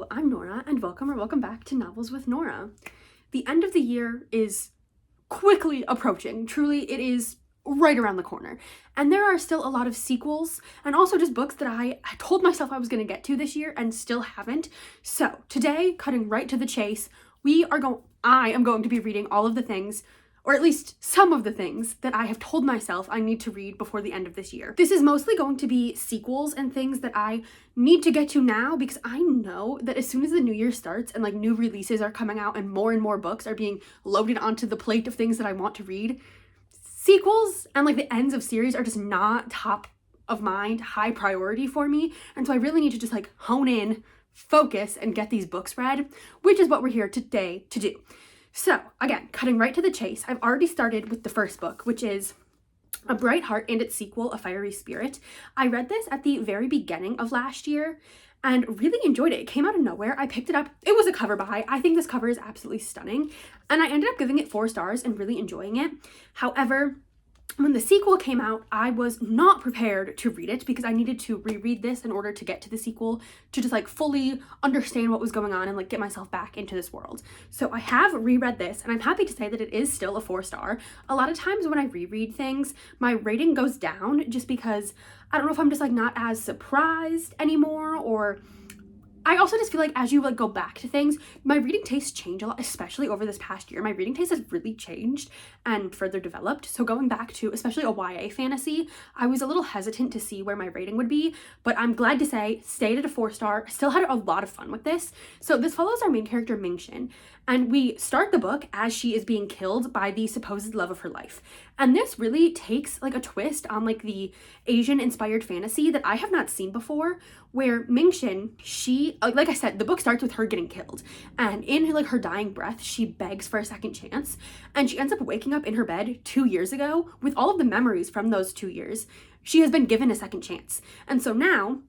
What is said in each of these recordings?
Hello, I'm Nora, and welcome back to Novels with Nora. The end of the year is quickly approaching. Truly, it is right around the corner. And there are still a lot of sequels and also just books that I told myself I was going to get to this year and still haven't. So today, cutting right to the chase, I am going to be reading all of the things, or at least some of the things, that I have told myself I need to read before the end of this year. This is mostly going to be sequels and things that I need to get to now because I know that as soon as the new year starts and new releases are coming out and more books are being loaded onto the plate of things that I want to read, sequels and the ends of series are just not top of mind, high priority for me. And so I really need to just hone in, focus, and get these books read, which is what we're here today to do. So again, cutting right to the chase, I've already started with the first book, which is A Bright Heart and its sequel, A Fiery Spirit. I read this at the very beginning of last year and really enjoyed it. It came out of nowhere. I picked it up. It was a cover buy. I think this cover is absolutely stunning. And I ended up giving it 4 stars and really enjoying it. However, when the sequel came out, I was not prepared to read it because I needed to reread this in order to get to the sequel, to just fully understand what was going on and get myself back into this world. So I have reread this, and I'm happy to say that it is still a 4-star. A lot of times when I reread things, my rating goes down just because I don't know if I'm just not as surprised anymore, or I also just feel as you go back to things, my reading tastes change a lot, especially over this past year. My reading taste has really changed and further developed. So going back to especially a YA fantasy, I was a little hesitant to see where my rating would be, but I'm glad to say stayed at a 4-star. Still had a lot of fun with this. So this follows our main character Ming-Shin, and we start the book as she is being killed by the supposed love of her life. And this really takes a twist on the Asian inspired fantasy that I have not seen before, where Ming-Shin, she, like I said, the book starts with her getting killed, and in her dying breath, she begs for a second chance, and she ends up waking up in her bed 2 years ago with all of the memories from those 2 years. She has been given a second chance. And so now,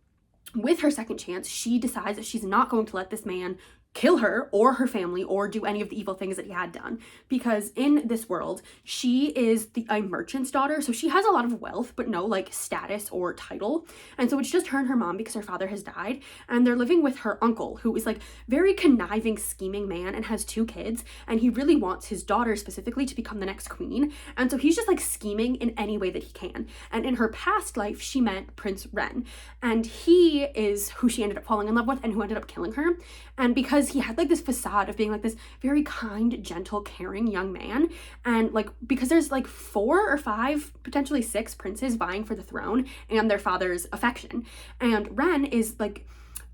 with her second chance, she decides that she's not going to let this man kill her or her family or do any of the evil things that he had done, because in this world she is a merchant's daughter, so she has a lot of wealth but no status or title, and so it's just her and her mom because her father has died, and they're living with her uncle, who is very conniving, scheming man and has 2 kids, and he really wants his daughter specifically to become the next queen, and so he's just scheming in any way that he can. And in her past life she met Prince Ren, and he is who she ended up falling in love with and who ended up killing her. And because he had this facade of being this very kind, gentle, caring young man, and because there's 4 or 5, potentially 6 princes vying for the throne and their father's affection, and Ren is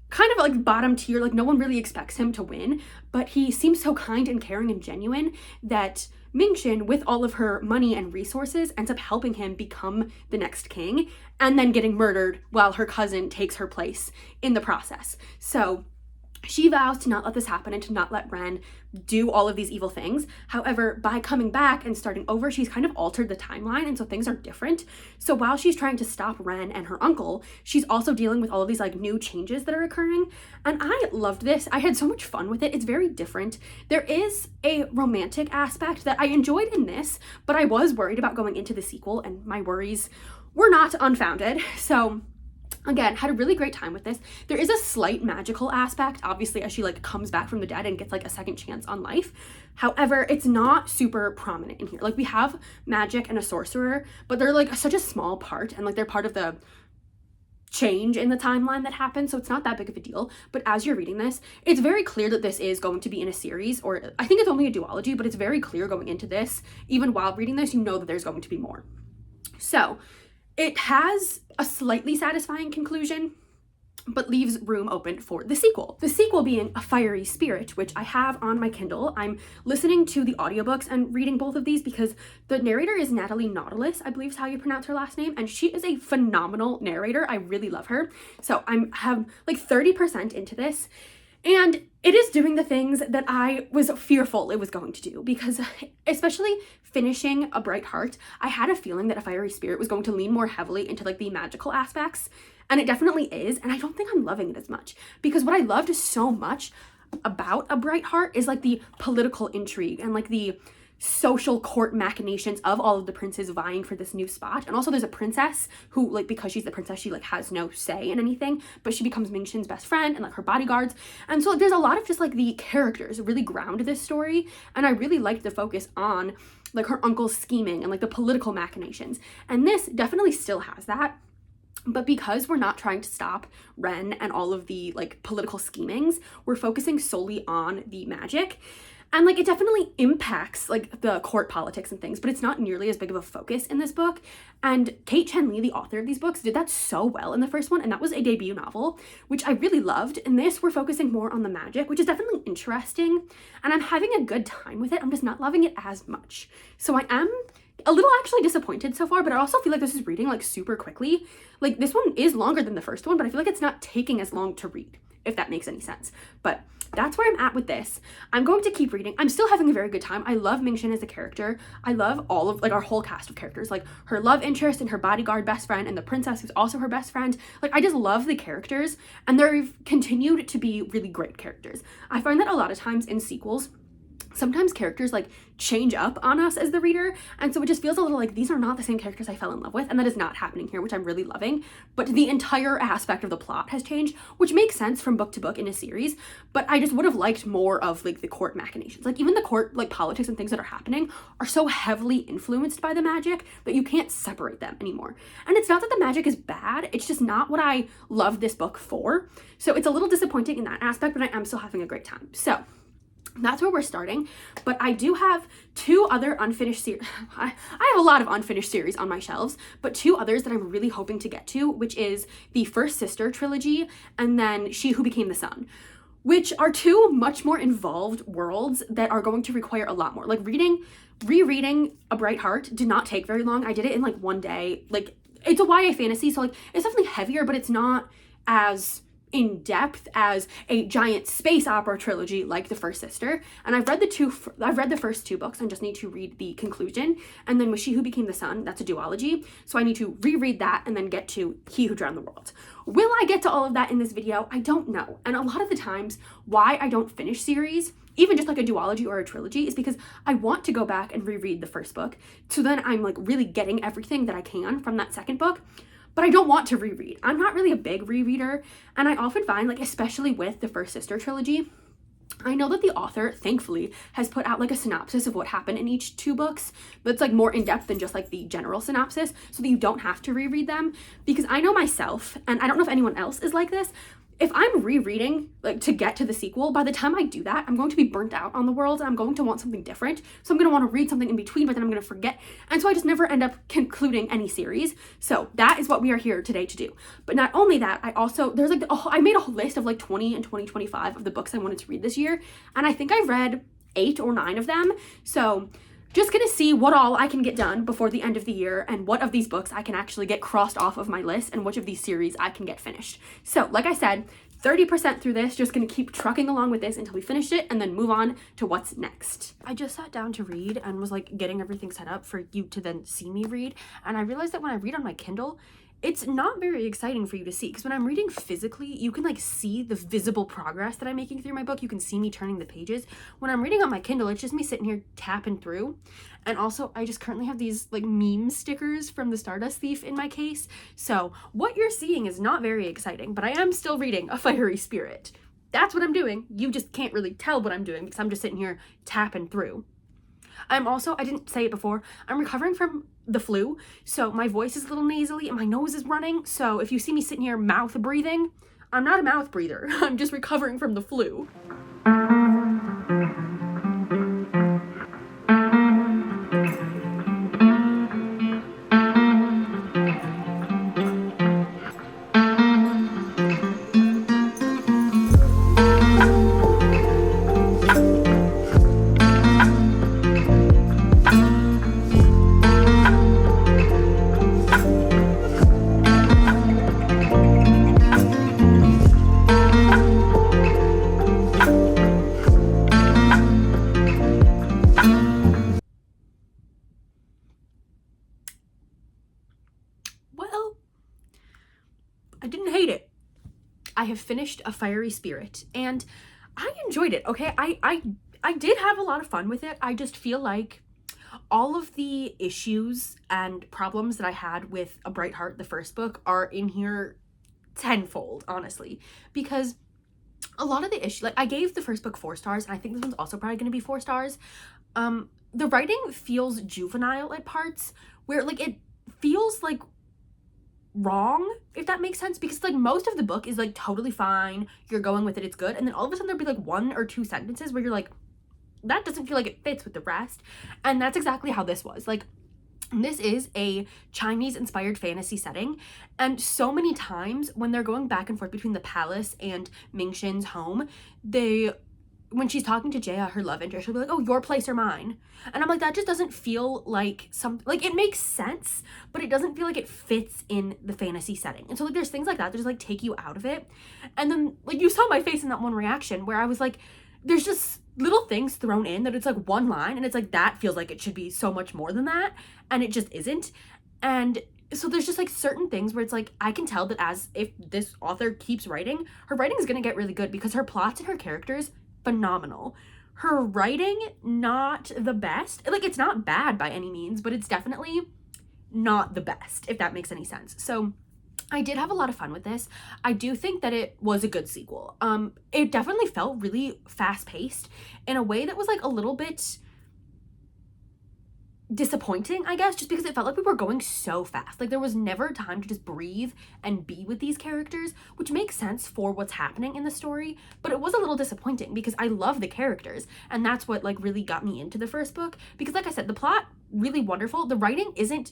kind of bottom tier, no one really expects him to win, but he seems so kind and caring and genuine that Ming-Shin, with all of her money and resources, ends up helping him become the next king, and then getting murdered while her cousin takes her place in the process. So she vows to not let this happen and to not let Ren do all of these evil things. However, by coming back and starting over, she's kind of altered the timeline, and so things are different. So while she's trying to stop Ren and her uncle, she's also dealing with all of these new changes that are occurring. And I loved this. I had so much fun with it. It's very different. There is a romantic aspect that I enjoyed in this, but I was worried about going into the sequel, and my worries were not unfounded. So again, had a really great time with this. There is a slight magical aspect, obviously, as she comes back from the dead and gets a second chance on life. However, it's not super prominent in here. We have magic and a sorcerer, but they're such a small part, and they're part of the change in the timeline that happens, so it's not that big of a deal. But as you're reading this, it's very clear that this is going to be in a series, or I think it's only a duology, but it's very clear going into this, even while reading this, you know that there's going to be more. So it has a slightly satisfying conclusion, but leaves room open for the sequel. The sequel being A Fiery Spirit, which I have on my Kindle. I'm listening to the audiobooks and reading both of these because the narrator is Natalie Nautilus, I believe is how you pronounce her last name, and she is a phenomenal narrator. I really love her. So I'm have 30% into this, and it is doing the things that I was fearful it was going to do, because especially finishing A Bright Heart, I had a feeling that A Fiery Spirit was going to lean more heavily into the magical aspects, and it definitely is, and I don't think I'm loving it as much, because what I loved so much about A Bright Heart is the political intrigue and the social court machinations of all of the princes vying for this new spot. And also there's a princess who, like, because she's the princess, she like has no say in anything, but she becomes Ming Shin's best friend and like her bodyguards. And so there's a lot of just like the characters really ground this story, and I really liked the focus on like her uncle's scheming and like the political machinations. And this definitely still has that. But because we're not trying to stop Ren and all of the like political schemings, we're focusing solely on the magic. And like it definitely impacts like the court politics and things, but it's not nearly as big of a focus in this book. And Kate Chen Lee, the author of these books, did that so well in the first one, and that was a debut novel, which I really loved. In this, we're focusing more on the magic, which is definitely interesting, and I'm having a good time with it. I'm just not loving it as much. So I am a little actually disappointed so far, but I also feel like this is reading like super quickly. Like this one is longer than the first one, but I feel like it's not taking as long to read, if that makes any sense. But that's where I'm at with this. I'm going to keep reading. I'm still having a very good time. I love Ming Shin as a character. I love all of like our whole cast of characters, like her love interest and her bodyguard best friend and the princess who's also her best friend. Like I just love the characters, and they've continued to be really great characters. I find that a lot of times in sequels, sometimes characters like change up on us as the reader, and so it just feels a little like these are not the same characters I fell in love with, and that is not happening here, which I'm really loving. But the entire aspect of the plot has changed, which makes sense from book to book in a series, but I just would have liked more of like the court machinations. Like even the court like politics and things that are happening are so heavily influenced by the magic that you can't separate them anymore. And it's not that the magic is bad, it's just not what I love this book for. So it's a little disappointing in that aspect, but I am still having a great time. So that's where we're starting. But I do have two other unfinished series. I have a lot of unfinished series on my shelves, but two others that I'm really hoping to get to, which is the First Sister trilogy and then She Who Became the Sun, which are two much more involved worlds that are going to require a lot more. Like rereading A Bright Heart did not take very long. I did it in like one day. Like it's a YA fantasy, so like it's definitely heavier, but it's not as in depth as a giant space opera trilogy like The First Sister. And I've read the first two books and just need to read the conclusion. And then with She Who Became the Sun, that's a duology, so I need to reread that and then get to He Who Drowned the World. Will I get to all of that in this video? I don't know. And a lot of the times why I don't finish series, even just like a duology or a trilogy, is because I want to go back and reread the first book, so then I'm like really getting everything that I can from that second book. But I don't want to reread. I'm not really a big rereader, and I often find, like, especially with the First Sister trilogy, I know that the author, thankfully, has put out like a synopsis of what happened in each two books, but it's like more in depth than just like the general synopsis, so that you don't have to reread them. Because I know myself, and I don't know if anyone else is like this, if I'm rereading like to get to the sequel, by the time I do that, I'm going to be burnt out on the world and I'm going to want something different. So I'm going to want to read something in between, but then I'm going to forget. And so I just never end up concluding any series. So that is what we are here today to do. But not only that, there's like, I made a whole list of like 20 and 2025 of the books I wanted to read this year. And I think I read 8 or 9 of them. So just gonna see what all I can get done before the end of the year and what of these books I can actually get crossed off of my list and which of these series I can get finished. So like I said, 30% through this, just gonna keep trucking along with this until we finish it and then move on to what's next. I just sat down to read and was like getting everything set up for you to then see me read, and I realized that when I read on my Kindle, it's not very exciting for you to see, because when I'm reading physically, you can like see the visible progress that I'm making through my book. You can see me turning the pages. When I'm reading on my Kindle, it's just me sitting here tapping through. And also, I just currently have these like meme stickers from the Stardust Thief in my case. So what you're seeing is not very exciting, but I am still reading A Fiery Spirit. That's what I'm doing. You just can't really tell what I'm doing because I'm just sitting here tapping through. I didn't say it before, I'm recovering from the flu, so my voice is a little nasally and my nose is running, so if you see me sitting here mouth breathing, I'm not a mouth breather, I'm just recovering from the flu. I didn't hate it. I have finished A Fiery Spirit and I enjoyed it, okay? I did have a lot of fun with it. I just feel like all of the issues and problems that I had with A Bright Heart, the first book, are in here tenfold, honestly, because a lot of the issues, like I gave the first book 4 stars, and I think this one's also probably going to be 4 stars. The writing feels juvenile at parts, where like it feels like wrong, if that makes sense, because like most of the book is like totally fine, you're going with it, it's good, and then all of a sudden there'll be like 1 or 2 sentences where you're like, that doesn't feel like it fits with the rest. And that's exactly how this was. Like, this is a Chinese inspired fantasy setting, and so many times when they're going back and forth between the palace and Mingxin's home, when she's talking to Jaya, her love interest, she'll be like, oh, your place or mine. And I'm like, that just doesn't feel like something, like it makes sense, but it doesn't feel like it fits in the fantasy setting. And so like there's things like that that just like take you out of it. And then like you saw my face in that one reaction where I was like, there's just little things thrown in that it's like one line and it's like that feels like it should be so much more than that, and it just isn't. And so there's just like certain things where it's like I can tell that as if this author keeps writing, her writing is going to get really good because her plots and her characters phenomenal. Her writing not the best, like it's not bad by any means, but it's definitely not the best, if that makes any sense. So I did have a lot of fun with this. I do think that it was a good sequel. It definitely felt really fast-paced in a way that was like a little bit disappointing, I guess, just because it felt like we were going so fast. Like there was never time to just breathe and be with these characters, which makes sense for what's happening in the story, but it was a little disappointing because I love the characters, and that's what like really got me into the first book, because like I said, the plot really wonderful, the writing isn't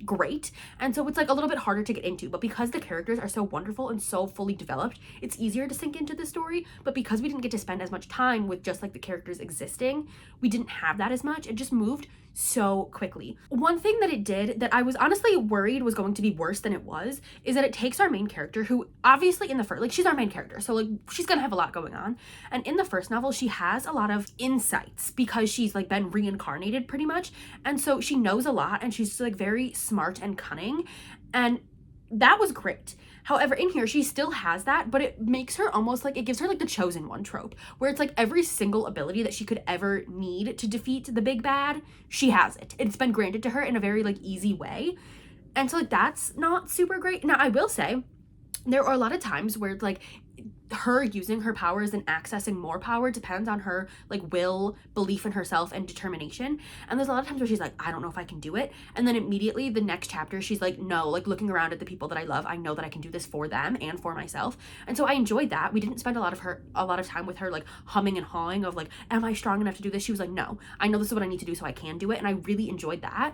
great, and so it's like a little bit harder to get into, but because the characters are so wonderful and so fully developed, it's easier to sink into the story. But because we didn't get to spend as much time with just like the characters existing, we didn't have that as much. It just moved so quickly. One thing that it did that I was honestly worried was going to be worse than it was is that it takes our main character, who obviously in the first, like she's our main character, so like she's gonna have a lot going on, and in the first novel she has a lot of insights because she's like been reincarnated pretty much, and so she knows a lot and she's like very smart and cunning, and that was great. However, in here, she still has that, but it makes her almost like, it gives her like the chosen one trope, where it's like every single ability that she could ever need to defeat the big bad, she has it. It's been granted to her in a very like easy way. And so like that's not super great. Now, I will say, there are a lot of times where like her using her powers and accessing more power depends on her like will, belief in herself, and determination. And there's a lot of times where she's like, I don't know if I can do it, and then immediately the next chapter she's like, no, like looking around at the people that I love, I know that I can do this for them and for myself. And so I enjoyed that. We didn't spend a lot of time with her like humming and hawing of like, am I strong enough to do this? She was like, no, I know this is what I need to do so I can do it, and I really enjoyed that.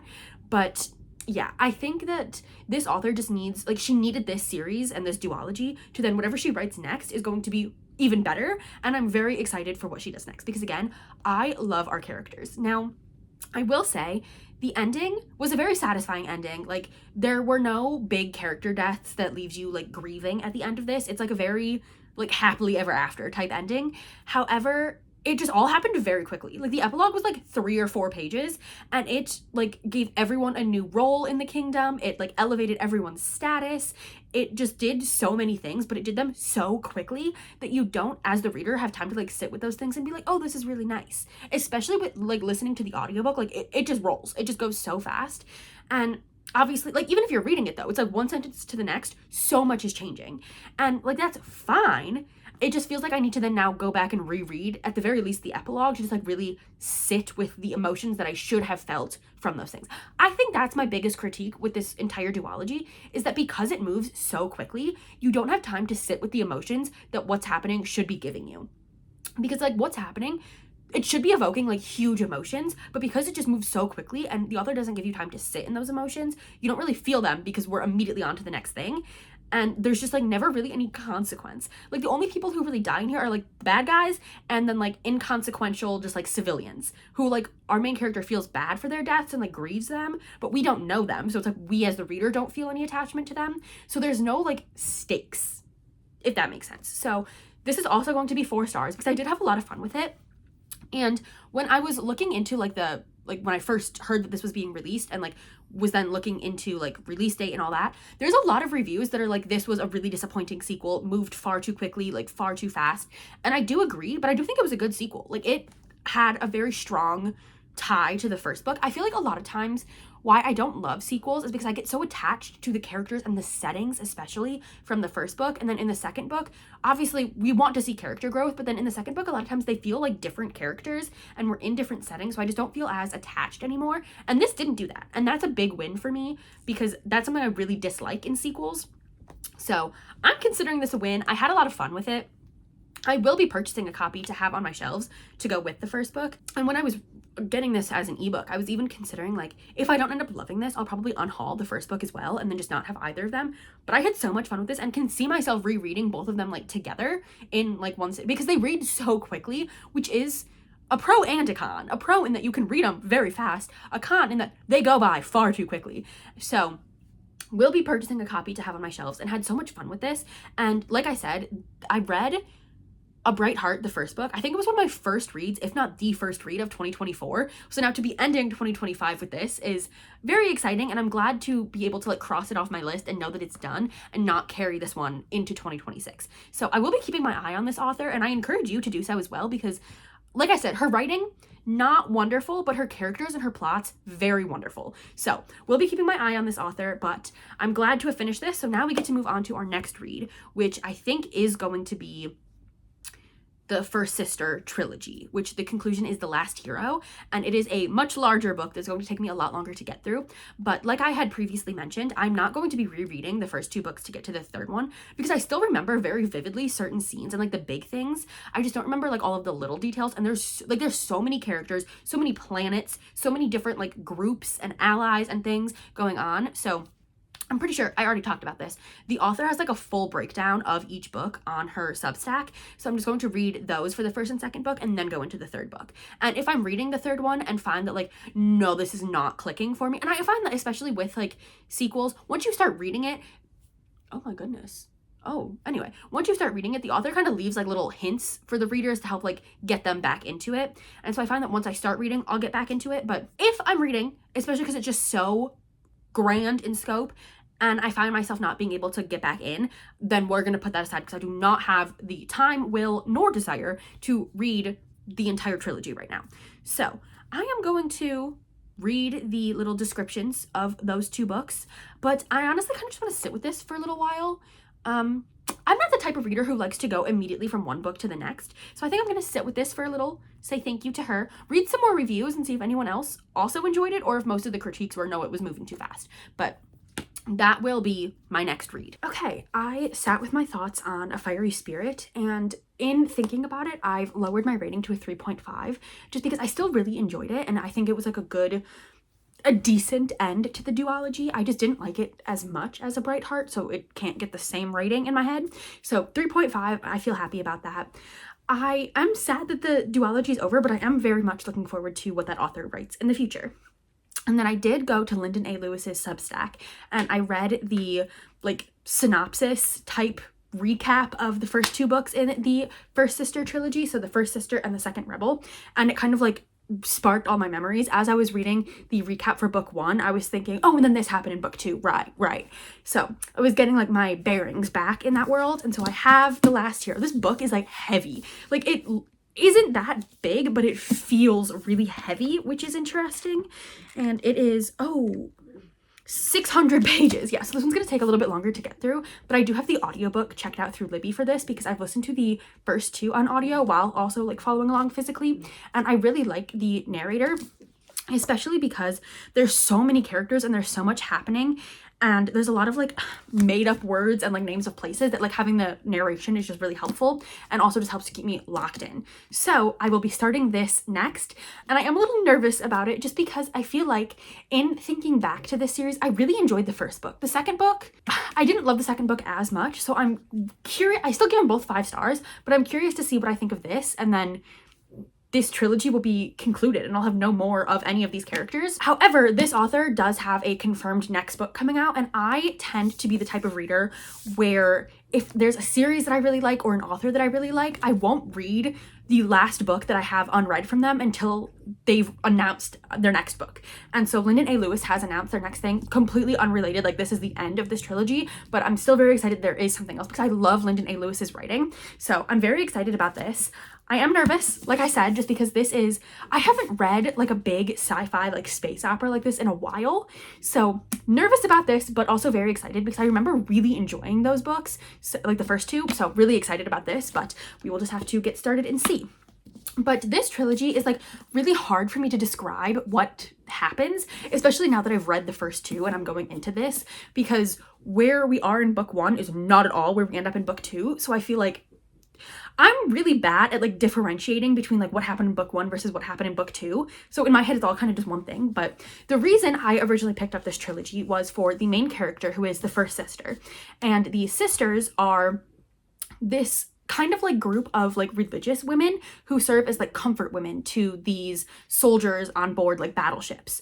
But yeah, I think that this author just needs, like, she needed this series and this duology to then whatever she writes next is going to be even better. And I'm very excited for what she does next because, again, I love our characters. Now, I will say the ending was a very satisfying ending. Like, there were no big character deaths that leaves you, like, grieving at the end of this. It's, like, a very, like, happily ever after type ending. However, it just all happened very quickly. Like the epilogue was like 3 or 4 pages, and it like gave everyone a new role in the kingdom. It like elevated everyone's status. It just did so many things, but it did them so quickly that you don't, as the reader, have time to like sit with those things and be like, oh, this is really nice. Especially with like listening to the audiobook, like it just rolls. It just goes so fast. And obviously, like, even if you're reading it though, it's like one sentence to the next, so much is changing. And like that's fine. It just feels like I need to then now go back and reread, at the very least, the epilogue to just like really sit with the emotions that I should have felt from those things. I think that's my biggest critique with this entire duology, is that because it moves so quickly, you don't have time to sit with the emotions that what's happening should be giving you. Because like what's happening, it should be evoking like huge emotions, but because it just moves so quickly and the author doesn't give you time to sit in those emotions, you don't really feel them because we're immediately on to the next thing. And there's just like never really any consequence. Like the only people who really die in here are like bad guys and then like inconsequential just like civilians who like our main character feels bad for their deaths and like grieves them, but we don't know them. So it's like we as the reader don't feel any attachment to them. So there's no like stakes, if that makes sense. So this is also going to be 4 stars because I did have a lot of fun with it. And when I was looking into like when I first heard that this was being released and like was then looking into like release date and all that, there's a lot of reviews that are like, this was a really disappointing sequel, moved far too quickly, like far too fast. And I do agree, but I do think it was a good sequel. Like it had a very strong tie to the first book. I feel like a lot of times why I don't love sequels is because I get so attached to the characters and the settings, especially from the first book. And then in the second book, obviously we want to see character growth, but then in the second book, a lot of times they feel like different characters and we're in different settings. So I just don't feel as attached anymore. And this didn't do that. And that's a big win for me because that's something I really dislike in sequels. So I'm considering this a win. I had a lot of fun with it. I will be purchasing a copy to have on my shelves to go with the first book. And when I was getting this as an ebook, I was even considering, like, if I don't end up loving this, I'll probably unhaul the first book as well and then just not have either of them. But I had so much fun with this and can see myself rereading both of them, like, together in, like, one sit, because they read so quickly, which is a pro and a con. A pro in that you can read them very fast, a con in that they go by far too quickly. So we'll be purchasing a copy to have on my shelves and had so much fun with this. And like I said, I read A Bright Heart, the first book. I think it was one of my first reads, if not the first read of 2024. So now to be ending 2025 with this is very exciting, and I'm glad to be able to, like, cross it off my list and know that it's done and not carry this one into 2026. So I will be keeping my eye on this author, and I encourage you to do so as well because, like I said, her writing, not wonderful, but her characters and her plots, very wonderful. So we'll be keeping my eye on this author, but I'm glad to have finished this. So now we get to move on to our next read, which I think is going to be the First Sister trilogy, which the conclusion is The Last Hero, and it is a much larger book that's going to take me a lot longer to get through. But like I had previously mentioned, I'm not going to be rereading the first two books to get to the third one because I still remember very vividly certain scenes and, like, the big things. I just don't remember, like, all of the little details, and there's so many characters, so many planets, so many different, like, groups and allies and things going on. So I'm pretty sure I already talked about this. The author has, like, a full breakdown of each book on her Substack. So I'm just going to read those for the first and second book and then go into the third book. And if I'm reading the third one and find that, like, no, this is not clicking for me. And I find that especially with, like, sequels, once you start reading it, oh my goodness. Oh, anyway, once you start reading it, the author kind of leaves, like, little hints for the readers to help, like, get them back into it. And so I find that once I start reading, I'll get back into it. But if I'm reading, especially because it's just so grand in scope, and I find myself not being able to get back in, then we're going to put that aside because I do not have the time, will, nor desire to read the entire trilogy right now. So I am going to read the little descriptions of those two books, but I honestly kind of just want to sit with this for a little while. I'm not the type of reader who likes to go immediately from one book to the next, so I think I'm going to sit with this for a little, say thank you to her, read some more reviews and see if anyone else also enjoyed it or if most of the critiques were no, it was moving too fast. But that will be my next read. Okay, I sat with my thoughts on A Fiery Spirit, and in thinking about it, I've lowered my rating to a 3.5 just because I still really enjoyed it, and I think it was, like, a decent end to the duology. I just didn't like it as much as A Bright Heart, so it can't get the same rating in my head. So 3.5, I feel happy about that. I am sad that the duology is over, but I am very much looking forward to what that author writes in the future. And then I did go to Lyndon A. Lewis's Substack and I read the, like, synopsis type recap of the first two books in the First Sister trilogy. So the First Sister and the Second Rebel. And it kind of, like, sparked all my memories. As I was reading the recap for book one, I was thinking, oh, and then this happened in book two. Right. So I was getting, like, my bearings back in that world. And so I have The Last Hero. This book is, like, heavy. Like, it isn't that big, but it feels really heavy, which is interesting. And it is, 600 pages. Yeah, so this one's going to take a little bit longer to get through, but I do have the audiobook checked out through Libby for this because I've listened to the first two on audio while also, like, following along physically. And I really like the narrator, especially because there's so many characters and there's so much happening. And there's a lot of, like, made up words and, like, names of places that, like, having the narration is just really helpful and also just helps to keep me locked in. So I will be starting this next, and I am a little nervous about it just because I feel like in thinking back to this series, I really enjoyed the first book. The second book, I didn't love the second book as much, so I'm curious. I still give them both 5 stars, but I'm curious to see what I think of this, and then this trilogy will be concluded and I'll have no more of any of these characters. However, this author does have a confirmed next book coming out, and I tend to be the type of reader where if there's a series that I really like or an author that I really like, I won't read the last book that I have unread from them until they've announced their next book. And so Lyndon A. Lewis has announced their next thing, completely unrelated, like this is the end of this trilogy, but I'm still very excited there is something else because I love Lyndon A. Lewis's writing. So I'm very excited about this. I am nervous, like I said, just because I haven't read like a big sci-fi like space opera like this in a while. So nervous about this, but also very excited because I remember really enjoying those books, so, like the first two. So really excited about this, but we will just have to get started and see. But this trilogy is like really hard for me to describe what happens, especially now that I've read the first two and I'm going into this, because where we are in book one is not at all where we end up in book two. So I feel like I'm really bad at like differentiating between like what happened in book one versus what happened in book two. So in my head, it's all kind of just one thing. But the reason I originally picked up this trilogy was for the main character, who is the first sister. And the sisters are this kind of like group of like religious women who serve as like comfort women to these soldiers on board like battleships.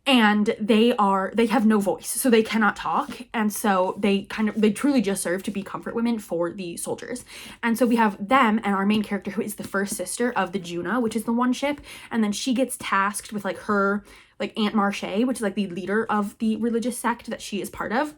And they have no voice, so they cannot talk, and so they truly just serve to be comfort women for the soldiers. And so we have them and our main character, who is the first sister of the Juna, which is the one ship, and then she gets tasked with like her like Aunt Marche, which is like the leader of the religious sect that she is part of.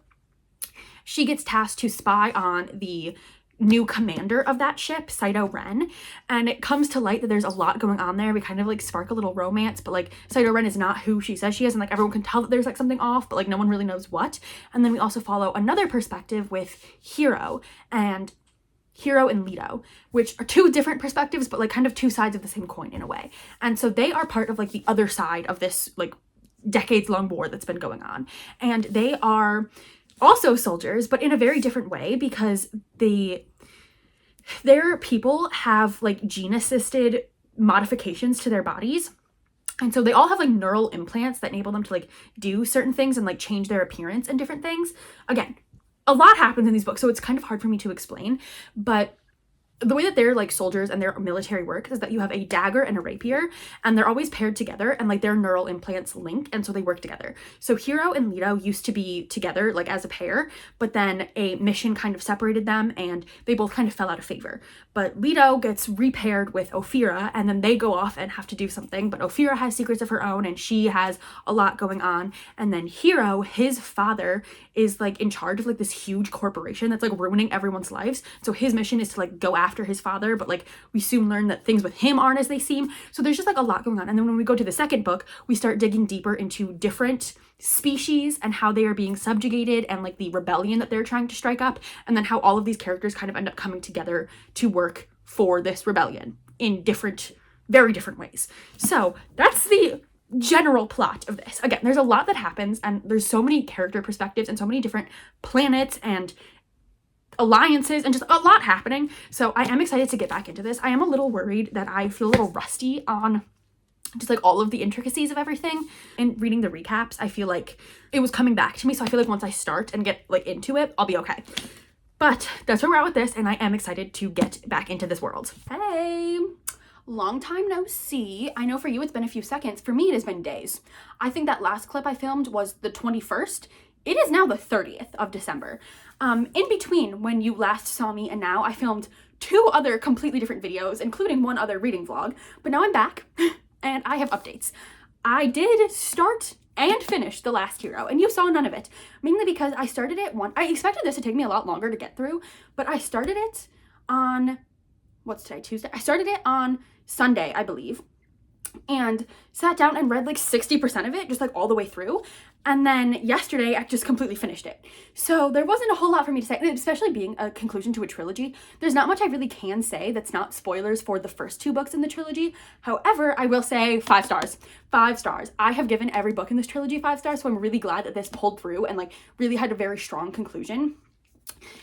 She gets tasked to spy on the new commander of that ship, Saito Ren, and it comes to light that there's a lot going on there. We kind of like spark a little romance, but like Saito Ren is not who she says she is, and like everyone can tell that there's like something off, but like no one really knows what. And then we also follow another perspective with Hiro and Leto, which are two different perspectives, but like kind of two sides of the same coin in a way. And so they are part of like the other side of this like decades-long war that's been going on, and they are also soldiers, but in a very different way, because their people have like gene-assisted modifications to their bodies. And so they all have like neural implants that enable them to like do certain things and like change their appearance and different things. Again, a lot happens in these books, so it's kind of hard for me to explain, but the way that they're like soldiers and their military work is that you have a dagger and a rapier, and they're always paired together, and like their neural implants link, and so they work together. So Hiro and Leto used to be together like as a pair, but then a mission kind of separated them and they both kind of fell out of favor. But Leto gets repaired with Ophira, and then they go off and have to do something, but Ophira has secrets of her own and she has a lot going on. And then Hiro, his father, is like in charge of like this huge corporation that's like ruining everyone's lives. So his mission is to like go after his father, but like we soon learn that things with him aren't as they seem. So there's just like a lot going on. And then when we go to the second book, we start digging deeper into different species and how they are being subjugated and like the rebellion that they're trying to strike up, and then how all of these characters kind of end up coming together to work for this rebellion in very different ways. So that's the general plot of this. Again, there's a lot that happens, and there's so many character perspectives and so many different planets and alliances and just a lot happening. So I am excited to get back into this. I am a little worried that I feel a little rusty on just like all of the intricacies of everything. In reading the recaps, I feel like it was coming back to me, so I feel like once I start and get like into it, I'll be okay. But that's where we're at with this, and I am excited to get back into this world. Hey! Long time no see. I know for you it's been a few seconds. For me it has been days. I think that last clip I filmed was the 21st. It is now the 30th of December. In between when you last saw me and now, I filmed 2 other completely different videos, including 1 other reading vlog, but now I'm back and I have updates. I did start and finish The Last Hero, and you saw none of it, mainly because I started it I expected this to take me a lot longer to get through, but I started it on, what's today, Tuesday? I started it on Sunday, I believe, and sat down and read like 60% of it, just like all the way through. And then yesterday I just completely finished it. So there wasn't a whole lot for me to say, especially being a conclusion to a trilogy. There's not much I really can say that's not spoilers for the first 2 books in the trilogy. However, I will say 5 stars. 5 stars. I have given every book in this trilogy 5 stars, so I'm really glad that this pulled through and like really had a very strong conclusion.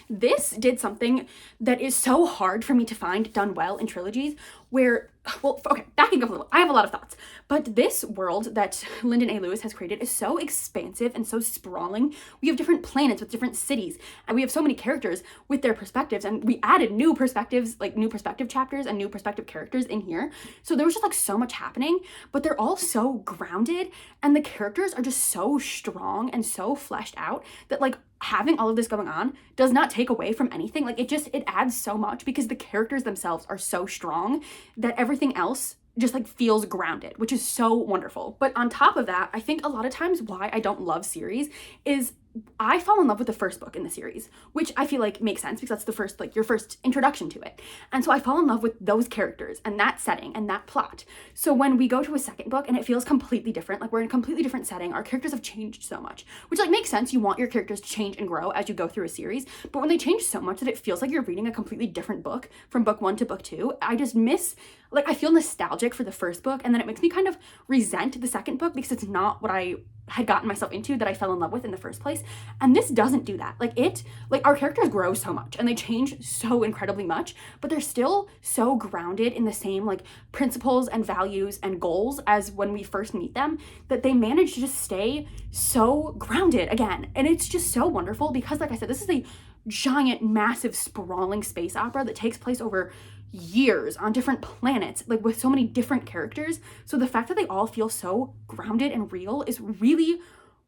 This did something that is so hard for me to find done well in trilogies, where, well, okay, backing up a little, I have a lot of thoughts, but this world that Lyndon A. Lewis has created is so expansive and so sprawling. We have different planets with different cities, and we have so many characters with their perspectives, and we added new perspectives, like new perspective chapters and new perspective characters in here. So there was just like so much happening, but they're all so grounded, and the characters are just so strong and so fleshed out that like having all of this going on does not take away from anything. Like it adds so much because the characters themselves are so strong that everything else just like feels grounded, which is so wonderful. But on top of that, I think a lot of times why I don't love series is I fall in love with the first book in the series, which I feel like makes sense because that's the first, like, your first introduction to it. And so I fall in love with those characters and that setting and that plot. So when we go to a second book and it feels completely different, like we're in a completely different setting, our characters have changed so much, which like makes sense. You want your characters to change and grow as you go through a series. But when they change so much that it feels like you're reading a completely different book from book 1 to book 2, I just miss, like, I feel nostalgic for the first book, and then it makes me kind of resent the second book because it's not what I had gotten myself into that I fell in love with in the first place. And this doesn't do that. Like our characters grow so much and they change so incredibly much, but they're still so grounded in the same like principles and values and goals as when we first meet them, that they manage to just stay so grounded again. And it's just so wonderful because, like I said, this is a giant, massive, sprawling space opera that takes place over years on different planets, like with so many different characters. So the fact that they all feel so grounded and real is really,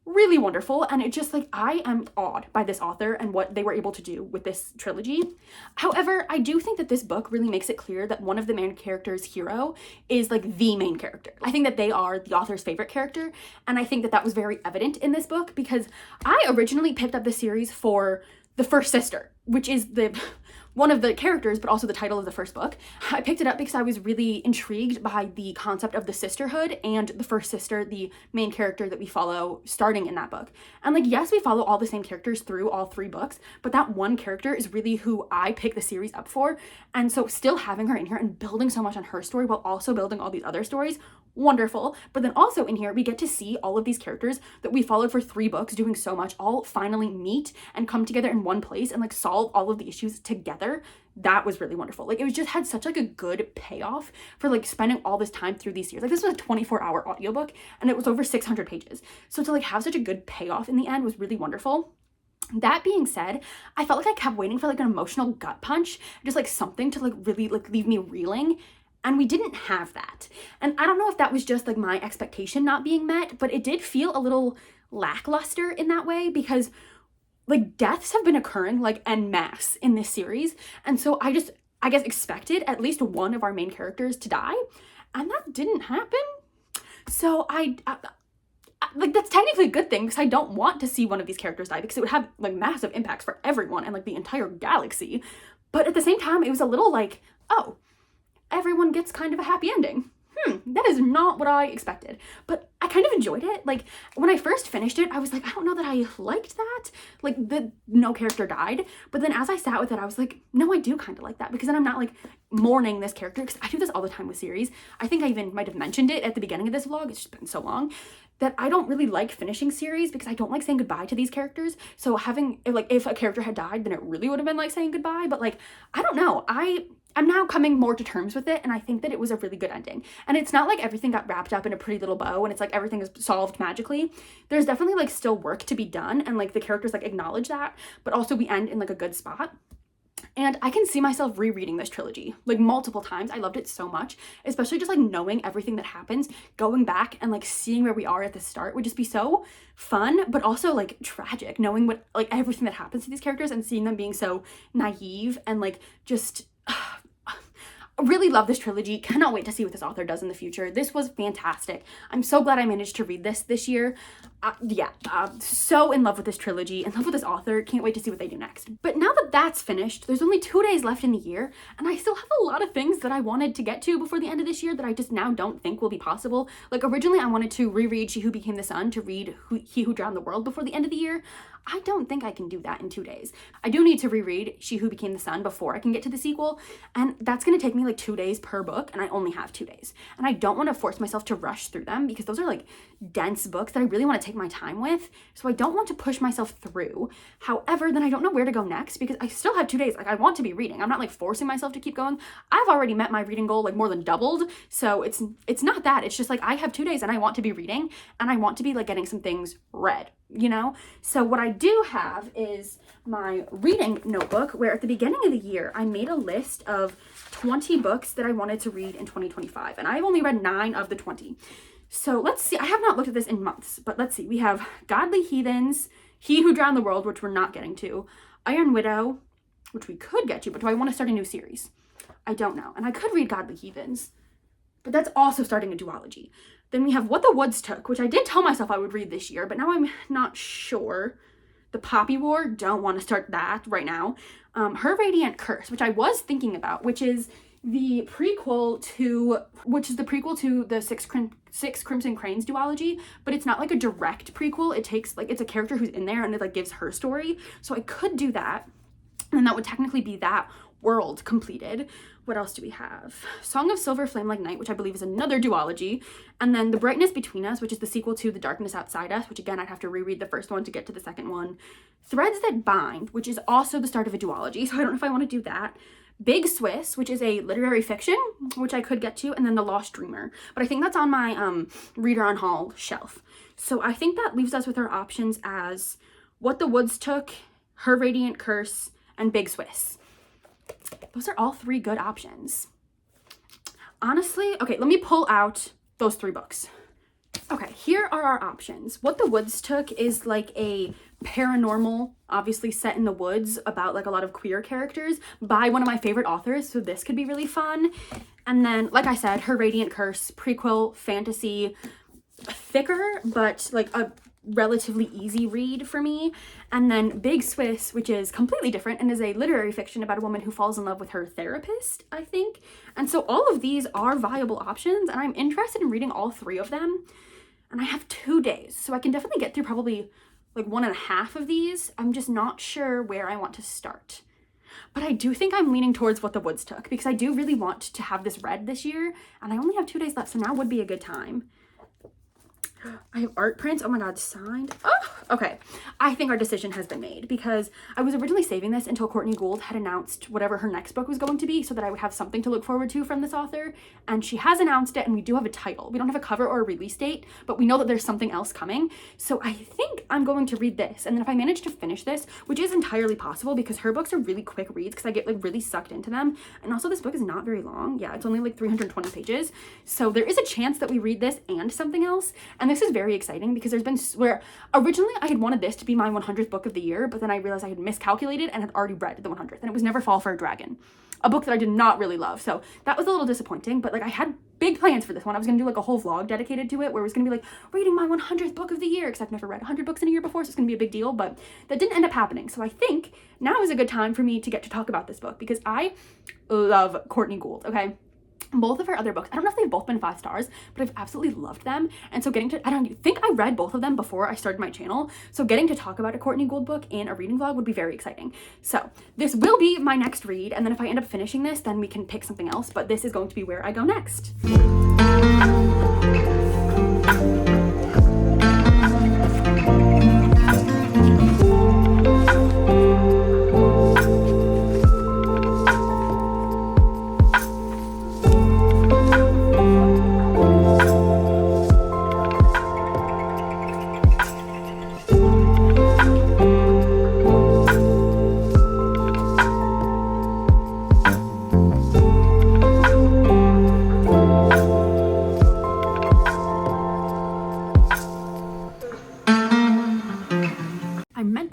really wonderful. And it just, like, I am awed by this author and what they were able to do with this trilogy. However, I do think that this book really makes it clear that one of the main characters, Hero, is like the main character. I think that they are the author's favorite character, and I think that that was very evident in this book because I originally picked up the series for the first sister, which is the one of the characters, but also the title of the first book. I picked it up because I was really intrigued by the concept of the sisterhood and the first sister, the main character that we follow starting in that book. And like, yes, we follow all the same characters through all 3 books, but that one character is really who I picked the series up for. And so still having her in here and building so much on her story while also building all these other stories, wonderful. But then also in here, we get to see all of these characters that we followed for 3 books doing so much, all finally meet and come together in one place and like solve all of the issues together. That was really wonderful. Like, it was just had such like a good payoff for like spending all this time through these years. Like, this was a 24-hour audiobook and it was over 600 pages. So to like have such a good payoff in the end was really wonderful. That being said, I felt like I kept waiting for like an emotional gut punch, just like something to like really like leave me reeling. And we didn't have that. And I don't know if that was just like my expectation not being met, but it did feel a little lackluster in that way because like deaths have been occurring like en masse in this series. And so I guess expected at least one of our main characters to die. And that didn't happen. So I like, that's technically a good thing because I don't want to see one of these characters die because it would have like massive impacts for everyone and like the entire galaxy. But at the same time, it was a little like, oh, everyone gets kind of a happy ending. That is not what I expected, but I kind of enjoyed it. Like, when I first finished it, I was like, I don't know that I liked that, like the no character died. But then as I sat with it, I was like, no, I do kind of like that because then I'm not like mourning this character, because I do this all the time with series. I think I even might have mentioned it at the beginning of this vlog. It's just been so long that I don't really like finishing series because I don't like saying goodbye to these characters. So having, like, if a character had died, then it really would have been like saying goodbye. But like, I don't know, I'm now coming more to terms with it, and I think that it was a really good ending. And it's not like everything got wrapped up in a pretty little bow and it's like everything is solved magically. There's definitely like still work to be done, and like the characters like acknowledge that, but also we end in like a good spot. And I can see myself rereading this trilogy like multiple times. I loved it so much, especially just like knowing everything that happens, going back and like seeing where we are at the start would just be so fun, but also like tragic, knowing what like everything that happens to these characters and seeing them being so naive and like just really love this trilogy. Cannot wait to see what this author does in the future. This was fantastic. I'm so glad I managed to read this year. So in love with this trilogy, in love with this author. Can't wait to see what they do next. But now that that's finished, there's only 2 days left in the year, and I still have a lot of things that I wanted to get to before the end of this year that I just now don't think will be possible. Like, originally I wanted to reread She Who Became the Sun, to read He Who Drowned the World before the end of the year. I don't think I can do that in 2 days. I do need to reread She Who Became the Sun before I can get to the sequel, and that's gonna take me like 2 days per book, and I only have 2 days. And I don't want to force myself to rush through them because those are like dense books that I really want to take my time with. So I don't want to push myself through. However, then I don't know where to go next because I still have 2 days. Like, I want to be reading. I'm not like forcing myself to keep going. I've already met my reading goal, like more than doubled. So it's not that. It's just like I have 2 days and I want to be reading, and I want to be like getting some things read, you know? So what I do have is my reading notebook, where at the beginning of the year, I made a list of 20 books that I wanted to read in 2025. And I've only read 9 of the 20. So let's see. I have not looked at this in months, but let's see. We have Godly Heathens, He Who Drowned the World, which we're not getting to, Iron Widow, which we could get to, but do I want to start a new series? I don't know. And I could read Godly Heathens, but that's also starting a duology. Then we have What the Woods Took, which I did tell myself I would read this year, but now I'm not sure. The Poppy War, don't want to start that right now. Her Radiant Curse, which I was thinking about, which is the prequel to the Six Crimson Cranes duology, but it's not like a direct prequel. It takes like, it's a character who's in there and it like gives her story. So I could do that, and that would technically be that world completed. What else do we have? Song of Silver Flame Like Night, which I believe is another duology. And then The Brightness Between Us, which is the sequel to The Darkness Outside Us, which again, I'd have to reread the first one to get to the second one. Threads That Bind, which is also the start of a duology, so I don't know if I want to do that. Big Swiss, which is a literary fiction, which I could get to, and then The Lost Dreamer. But I think that's on my Reader on Haul shelf. So I think that leaves us with our options as What the Woods Took, Her Radiant Curse, and Big Swiss. Those are all 3 good options. Honestly, okay, let me pull out those 3 books. Okay, here are our options. What the Woods Took is like a paranormal, obviously set in the woods, about like a lot of queer characters by one of my favorite authors, so this could be really fun. And then, like I said, Her Radiant Curse, prequel, fantasy, thicker, but like a relatively easy read for me. And then Big Swiss, which is completely different and is a literary fiction about a woman who falls in love with her therapist, I think. And so all of these are viable options, and I'm interested in reading all 3 of them. And I have 2 days, so I can definitely get through probably like 1.5 of these. I'm just not sure where I want to start. But I do think I'm leaning towards What the Woods Took, because I do really want to have this read this year, and I only have 2 days left, so now would be a good time. I have art prints. Oh my god, signed. Oh, okay. I think our decision has been made, because I was originally saving this until Courtney Gould had announced whatever her next book was going to be, so that I would have something to look forward to from this author. And she has announced it, and we do have a title. We don't have a cover or a release date, but we know that there's something else coming. So I think I'm going to read this. And then if I manage to finish this, which is entirely possible because her books are really quick reads because I get like really sucked into them. And also this book is not very long. Yeah, it's only like 320 pages. So there is a chance that we read this and something else. And this is very exciting because there's been where originally I had wanted this to be my 100th book of the year, but then I realized I had miscalculated and had already read the 100th, and it was Never Fall for a Dragon, a book that I did not really love. So that was a little disappointing, but like I had big plans for this one. I was gonna do like a whole vlog dedicated to it where it was gonna be like reading my 100th book of the year, because I've never read 100 books in a year before, so it's gonna be a big deal, but that didn't end up happening. So I think now is a good time for me to get to talk about this book, because I love Courtney Gould, okay? Both of her other books, I don't know if they've both been 5 stars, but I've absolutely loved them. And so getting to, I don't think I read both of them before I started my channel. So getting to talk about a Courtney Gould book in a reading vlog would be very exciting. So this will be my next read. And then if I end up finishing this, then we can pick something else. But this is going to be where I go next.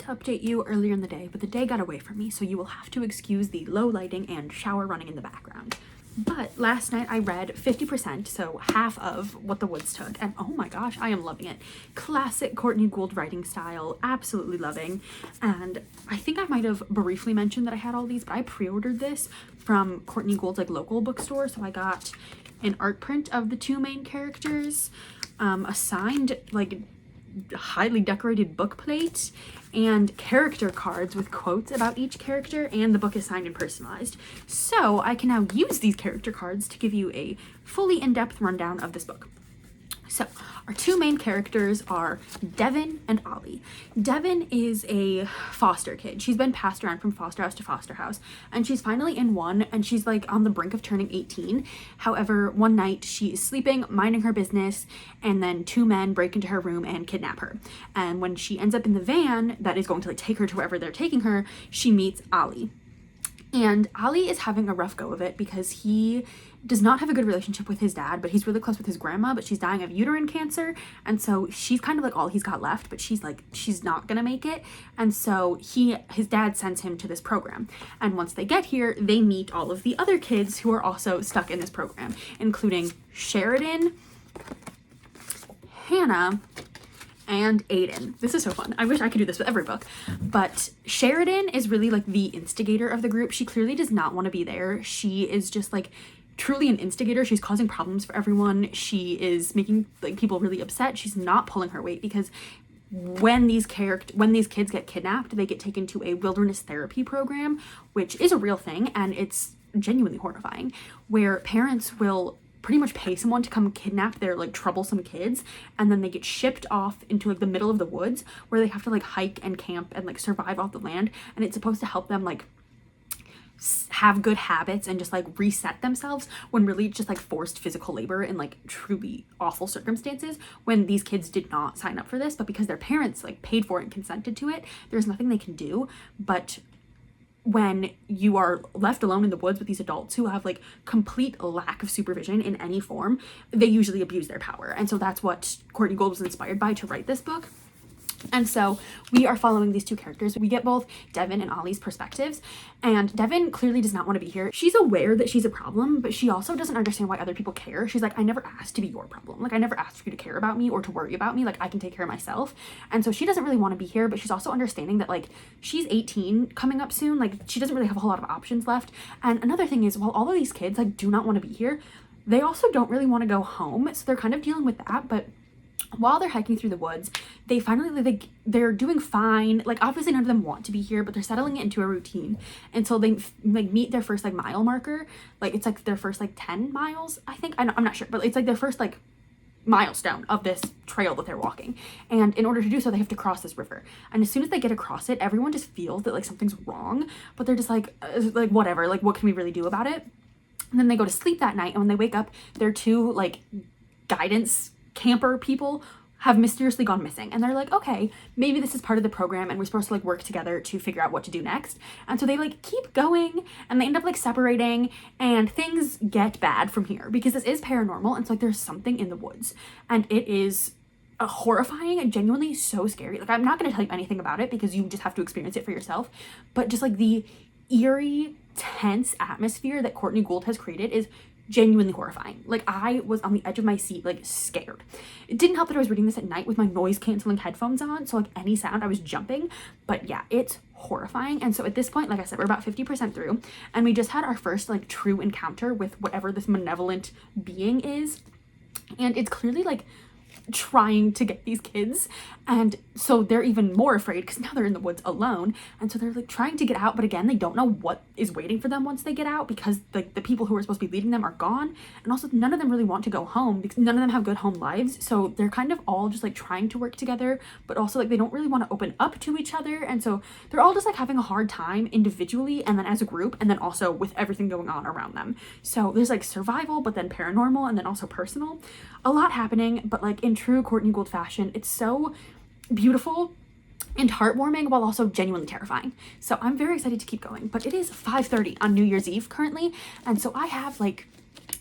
Update you earlier in the day, but the day got away from me, so you will have to excuse the low lighting and shower running in the background. But last night I read 50%, so half of What the Woods Took, and oh my gosh, I am loving it. Classic Courtney Gould writing style, absolutely loving. And I think I might have briefly mentioned that I had all these, but I pre-ordered this from Courtney Gould's like local bookstore, so I got an art print of the 2 main characters, a signed like highly decorated book plate, and character cards with quotes about each character, and the book is signed and personalized. So I can now use these character cards to give you a fully in-depth rundown of this book. So our 2 main characters are Devin and Ollie. Devin is a foster kid. She's been passed around from foster house to foster house, and she's finally in one, and she's like on the brink of turning 18. However, one night she is sleeping, minding her business, and then 2 men break into her room and kidnap her. And when she ends up in the van that is going to like take her to wherever they're taking her, she meets Ollie. And Ollie is having a rough go of it because he does not have a good relationship with his dad, but he's really close with his grandma, but she's dying of uterine cancer. And so she's kind of like all he's got left, but she's like, she's not gonna make it. And so his dad sends him to this program. And once they get here, they meet all of the other kids who are also stuck in this program, including Sheridan, Hannah, and Aiden. This is so fun. I wish I could do this with every book. But Sheridan is really like the instigator of the group. She clearly does not want to be there. She is just like truly an instigator. She's causing problems for everyone. She is making like people really upset. She's not pulling her weight, because when these kids get kidnapped, they get taken to a wilderness therapy program, which is a real thing, and it's genuinely horrifying, where parents will pretty much pay someone to come kidnap their like troublesome kids, and then they get shipped off into like the middle of the woods, where they have to like hike and camp and like survive off the land, and it's supposed to help them like have good habits and just like reset themselves, when really just like forced physical labor in like truly awful circumstances, when these kids did not sign up for this, but because their parents like paid for it and consented to it, there's nothing they can do. But when you are left alone in the woods with these adults who have like complete lack of supervision in any form, they usually abuse their power. And so that's what Courtney Gould was inspired by to write this book. And so we are following these two characters. We get both Devin and Ollie's perspectives, and Devin clearly does not want to be here. She's aware that she's a problem, but she also doesn't understand why other people care. She's like, I never asked to be your problem. Like, I never asked for you to care about me or to worry about me. Like, I can take care of myself. And so she doesn't really want to be here, but she's also understanding that like she's 18 coming up soon. Like, she doesn't really have a whole lot of options left. And another thing is, while all of these kids like do not want to be here, they also don't really want to go home. So they're kind of dealing with that. But while they're hiking through the woods, they finally they're doing fine. Like, obviously none of them want to be here, but they're settling it into a routine. And so they like meet their first like mile marker. Like, it's like their first like 10 miles, I think. I'm not sure, but it's like their first like milestone of this trail that they're walking. And in order to do so, they have to cross this river. And as soon as they get across it, everyone just feels that like something's wrong, but they're just like whatever, like what can we really do about it? And then they go to sleep that night, and when they wake up, their two like guidance camper people have mysteriously gone missing, and they're like, okay, maybe this is part of the program and we're supposed to like work together to figure out what to do next. And so they like keep going, and they end up like separating, and things get bad from here, because this is paranormal, and so like there's something in the woods, and it is horrifying and genuinely so scary. Like, I'm not going to tell you anything about it because you just have to experience it for yourself, but just like the eerie, tense atmosphere that Courtney Gould has created is genuinely horrifying. Like, I was on the edge of my seat, like scared. It didn't help that I was reading this at night with my noise canceling headphones on, so like any sound I was jumping. But yeah, it's horrifying. And so at this point, like I said, we're about 50% through, and we just had our first like true encounter with whatever this malevolent being is, and it's clearly like trying to get these kids, and so they're even more afraid because now they're in the woods alone, and so they're like trying to get out, but again, they don't know what is waiting for them once they get out, because like the people who are supposed to be leading them are gone, and also none of them really want to go home because none of them have good home lives. So they're kind of all just like trying to work together, but also like they don't really want to open up to each other, and so they're all just like having a hard time individually and then as a group, and then also with everything going on around them. So there's like survival, but then paranormal, and then also personal, a lot happening. But like in true Courtney Gould fashion, it's so beautiful and heartwarming while also genuinely terrifying. So I'm very excited to keep going. But it is 5:30 on New Year's Eve currently, and so I have like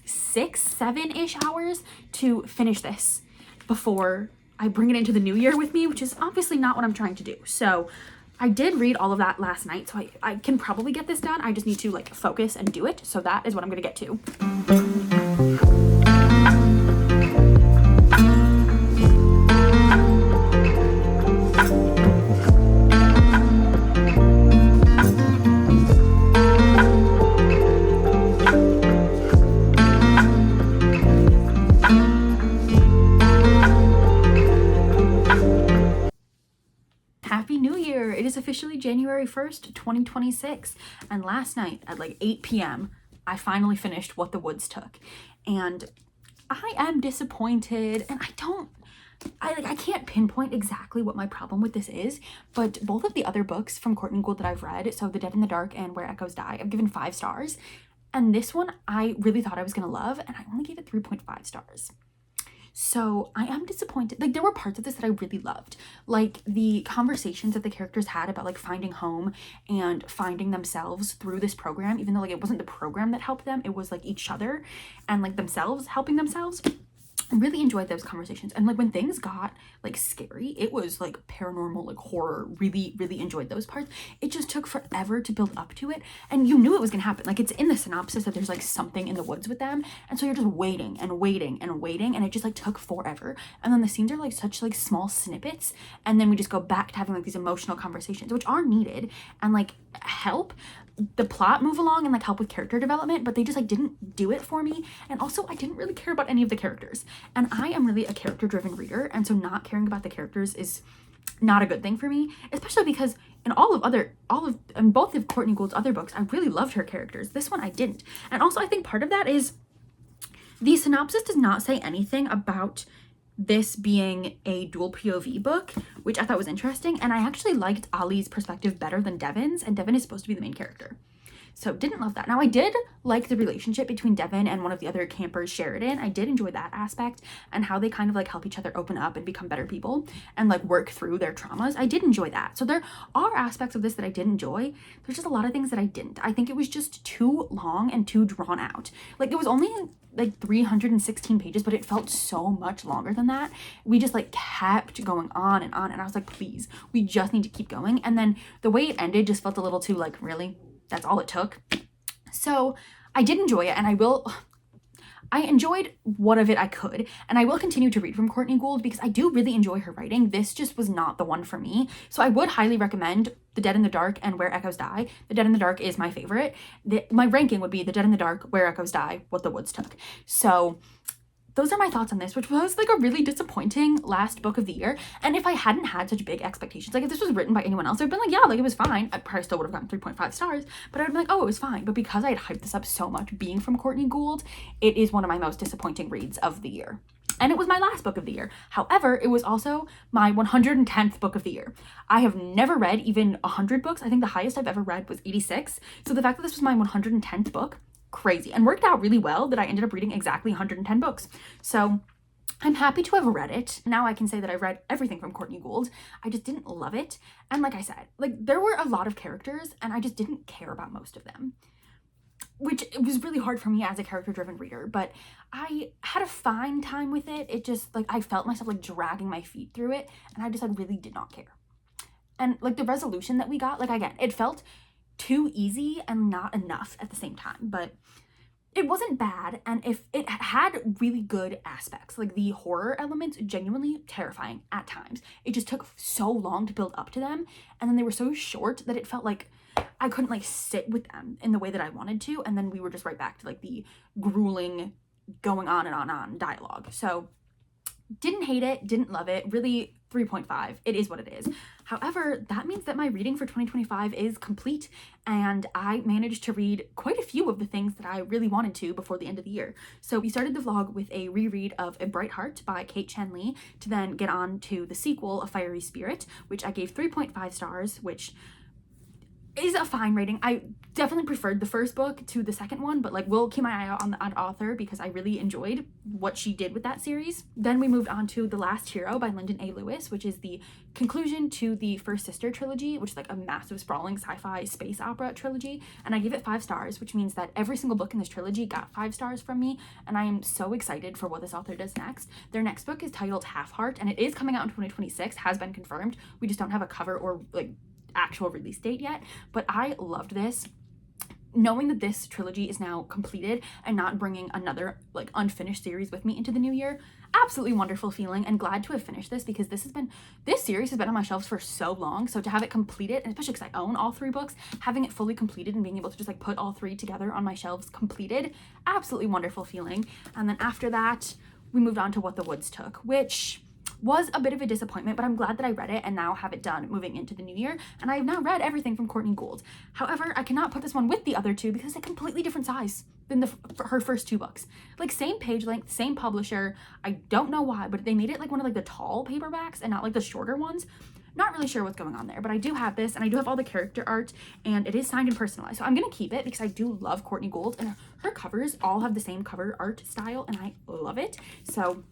6-7-ish hours to finish this before I bring it into the new year with me, which is obviously not what I'm trying to do. So I did read all of that last night, so I can probably get this done. I just need to like focus and do it. So that is what I'm gonna get to. Happy New Year! It is officially January 1st, 2026, and last night at like 8 p.m. I finally finished What the Woods Took, and I am disappointed, and I can't pinpoint exactly what my problem with this is, but both of the other books from Courtney Gould that I've read, so The Dead in the Dark and Where Echoes Die, I've given 5 stars, and this one I really thought I was gonna love, and I only gave it 3.5 stars. So I am disappointed. Like, there were parts of this that I really loved, like the conversations that the characters had about like finding home and finding themselves through this program, even though like it wasn't the program that helped them, it was like each other and like themselves helping themselves. I really enjoyed those conversations. And like when things got like scary, it was like paranormal, like horror, really, really enjoyed those parts. It just took forever to build up to it. And you knew it was gonna happen. Like it's in the synopsis that there's like something in the woods with them. And so you're just waiting and waiting and waiting. And it just like took forever. And then the scenes are like such like small snippets. And then we just go back to having like these emotional conversations, which are needed and like help the plot move along and like help with character development, but they just like didn't do it for me. And also I didn't really care about any of the characters, and I am really a character driven reader, and so not caring about the characters is not a good thing for me, especially because in both of Courtney Gould's other books I really loved her characters. This one I didn't. And also I think part of that is the synopsis does not say anything about this being a dual POV book, which I thought was interesting. And I actually liked Ollie's perspective better than Devon's, and Devon is supposed to be the main character. So didn't love that. Now I did like the relationship between Devon and one of the other campers, Sheridan. I did enjoy that aspect and how they kind of like help each other open up and become better people and like work through their traumas. I did enjoy that. So there are aspects of this that I did enjoy. There's just a lot of things that I didn't. I think it was just too long and too drawn out. Like it was only like 316 pages, but it felt so much longer than that. We just like kept going on, and I was like, please, we just need to keep going. And then the way it ended just felt a little too like, really? That's all it took. So I did enjoy it, and I enjoyed what of it I could, and I will continue to read from Courtney Gould because I do really enjoy her writing. This just was not the one for me. So I would highly recommend The Dead in the Dark and Where Echoes Die. The Dead in the Dark is my favorite. My ranking would be The Dead in the Dark, Where Echoes Die, What the Woods Took. So those are my thoughts on this, which was like a really disappointing last book of the year. And if I hadn't had such big expectations, like if this was written by anyone else, I'd been like, yeah, like it was fine. I probably still would have gotten 3.5 stars, but I'd be like, oh, it was fine. But because I had hyped this up so much being from Courtney Gould, it is one of my most disappointing reads of the year. And it was my last book of the year. However, it was also my 110th book of the year. I have never read even 100 books. I think the highest I've ever read was 86. So the fact that this was my 110th book, crazy, and worked out really well that I ended up reading exactly 110 books. So I'm happy to have read it. Now I can say that I've read everything from Courtney Gould. I just didn't love it. And like I said, like there were a lot of characters and I just didn't care about most of them, which it was really hard for me as a character-driven reader, but I had a fine time with it. It just like I felt myself like dragging my feet through it, and I just like really did not care. And like the resolution that we got, like again, it felt too easy and not enough at the same time, but it wasn't bad. And if it had really good aspects, like the horror elements, genuinely terrifying at times. It just took so long to build up to them, and then they were so short that it felt like I couldn't like sit with them in the way that I wanted to, and then we were just right back to like the grueling going on and on dialogue. So didn't hate it, didn't love it, really 3.5. It is what it is. However, that means that my reading for 2025 is complete, and I managed to read quite a few of the things that I really wanted to before the end of the year. So we started the vlog with a reread of A Bright Heart by Kate Chen Lee to then get on to the sequel, A Fiery Spirit, which I gave 3.5 stars, which is a fine rating. I definitely preferred the first book to the second one, but like we'll keep my eye out on the author because I really enjoyed what she did with that series. Then we moved on to The Last Hero by Lyndon A. Lewis, which is the conclusion to the First Sister trilogy, which is like a massive sprawling sci-fi space opera trilogy, and I gave it 5 stars, which means that every single book in this trilogy got 5 stars from me, and I am so excited for what this author does next. Their next book is titled Half Heart, and it is coming out in 2026, has been confirmed. We just don't have a cover or like actual release date yet, but I loved this. Knowing that this trilogy is now completed and not bringing another like unfinished series with me into the new year, absolutely wonderful feeling, and glad to have finished this because this series has been on my shelves for so long. So to have it completed, and especially because I own all 3 books, having it fully completed and being able to just like put all 3 together on my shelves completed, absolutely wonderful feeling. And then after that, we moved on to What the Woods Took, which was a bit of a disappointment, but I'm glad that I read it and now have it done moving into the new year. And I've now read everything from Courtney Gould. However, I cannot put this one with the other 2 because they're completely different size than her first 2 books. Like same page length, same publisher. I don't know why, but they made it like one of like the tall paperbacks and not like the shorter ones. Not really sure what's going on there, but I do have this, and I do have all the character art, and it is signed and personalized. So I'm gonna keep it because I do love Courtney Gould, and her covers all have the same cover art style, and I love it. So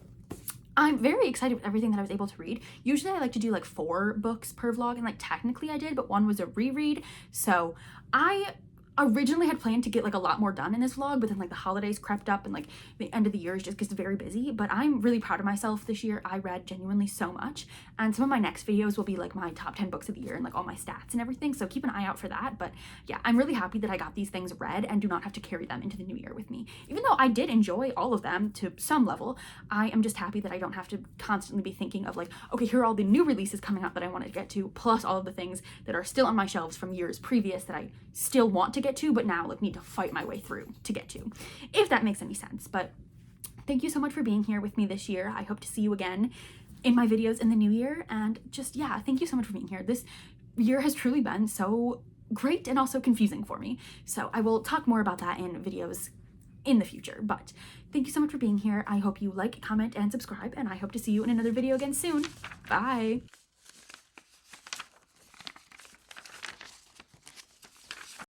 I'm very excited with everything that I was able to read. Usually I like to do like 4 books per vlog, and like technically I did, but one was a reread. So I originally had planned to get like a lot more done in this vlog, but then like the holidays crept up and like the end of the year is just gets very busy. But I'm really proud of myself this year. I read genuinely so much, and some of my next videos will be like my top 10 books of the year and like all my stats and everything, so keep an eye out for that. But yeah, I'm really happy that I got these things read and do not have to carry them into the new year with me. Even though I did enjoy all of them to some level, I am just happy that I don't have to constantly be thinking of like, okay, here are all the new releases coming out that I want to get to, plus all of the things that are still on my shelves from years previous that I still want to get to, but now like need to fight my way through to get to, if that makes any sense. But thank you so much for being here with me this year. I hope to see you again in my videos in the new year. And just, yeah, thank you so much for being here. This year has truly been so great and also confusing for me. So I will talk more about that in videos in the future. But thank you so much for being here. I hope you like, comment, and subscribe, and I hope to see you in another video again soon. Bye.